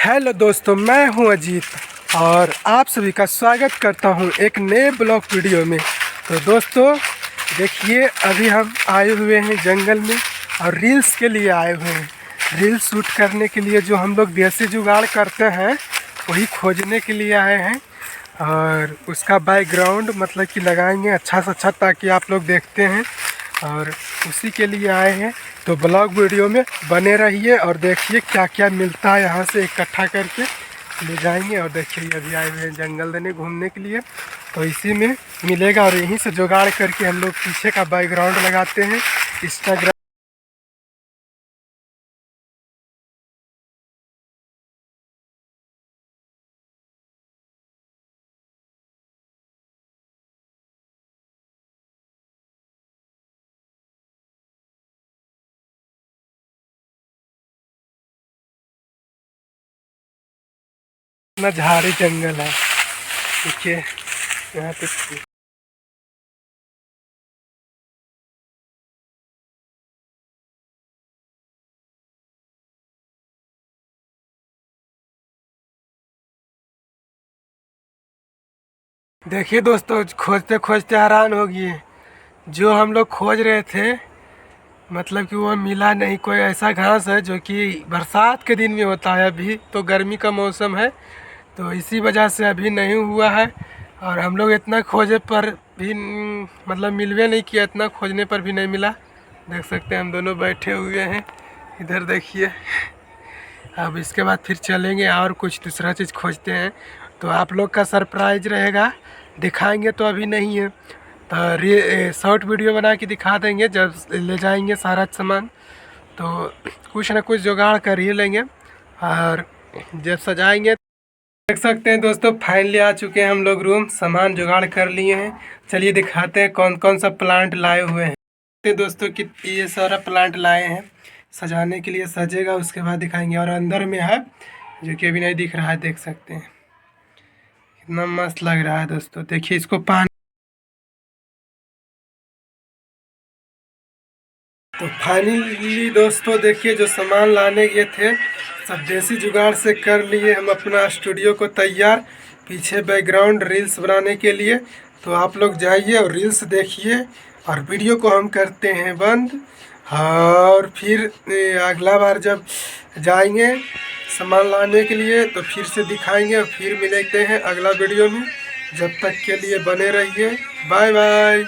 Hello दोस्तों, मैं हूं अजीत और आप सभी का स्वागत करता हूं एक नए ब्लॉग वीडियो में। तो दोस्तों देखिए, अभी हम आए हुए हैं जंगल में और रील्स के लिए आए हुए हैं। रील्स शूट करने के लिए जो हम लोग देसी जुगाड़ करते हैं वही खोजने के लिए आए हैं और उसका बैकग्राउंड मतलब कि लगाएंगे अच्छा से अच्छा ताकि आप लोग देखते हैं और उसी के लिए आए हैं। तो ब्लॉग वीडियो में बने रहिए और देखिए क्या क्या मिलता है, यहाँ से इकट्ठा करके ले जाएंगे। और देखिए अभी आए हुए हैं जंगल देने घूमने के लिए, तो इसी में मिलेगा और यहीं से जुगाड़ करके हम लोग पीछे का बैकग्राउंड लगाते हैं। इंस्टाग्राम इतना झाड़ी जंगल है, देखिए यहाँ पे। देखिए दोस्तों, खोजते खोजते हैरान हो गए। जो हम लोग खोज रहे थे मतलब कि वो मिला नहीं। कोई ऐसा घास है जो कि बरसात के दिन में होता है, अभी तो गर्मी का मौसम है तो इसी वजह से अभी नहीं हुआ है। और हम लोग इतना खोजे पर भी मतलब मिलवे नहीं किया, इतना खोजने पर भी नहीं मिला। देख सकते हैं हम दोनों बैठे हुए हैं, इधर देखिए। अब इसके बाद फिर चलेंगे और कुछ दूसरा चीज़ खोजते हैं, तो आप लोग का सरप्राइज रहेगा। दिखाएंगे तो अभी नहीं है, तो शॉर्ट वीडियो बना के दिखा देंगे जब ले जाएंगे सारा सामान। तो कुछ ना कुछ जुगाड़ कर ही लेंगे और जब सजाएंगे। देख सकते हैं दोस्तों, फाइनली आ चुके हैं हम लोग रूम, सामान जुगाड़ कर लिए हैं। चलिए दिखाते हैं कौन कौन सा प्लांट लाए हुए हैं। देखते हैं दोस्तों कि ये सारा प्लांट लाए हैं सजाने के लिए, सजेगा उसके बाद दिखाएंगे। और अंदर में है जो कि अभी नहीं दिख रहा है, देख सकते हैं कितना मस्त लग रहा है दोस्तों। देखिए इसको पानी। तो फाइनली दोस्तों देखिए, जो सामान लाने गए थे सब देसी जुगाड़ से कर लिए हम अपना स्टूडियो को तैयार, पीछे बैकग्राउंड रील्स बनाने के लिए। तो आप लोग जाइए और रील्स देखिए और वीडियो को हम करते हैं बंद। और फिर अगला बार जब जाएंगे सामान लाने के लिए तो फिर से दिखाएंगे और फिर मिलते हैं अगला वीडियो में। जब तक के लिए बने रहिए, बाय बाय।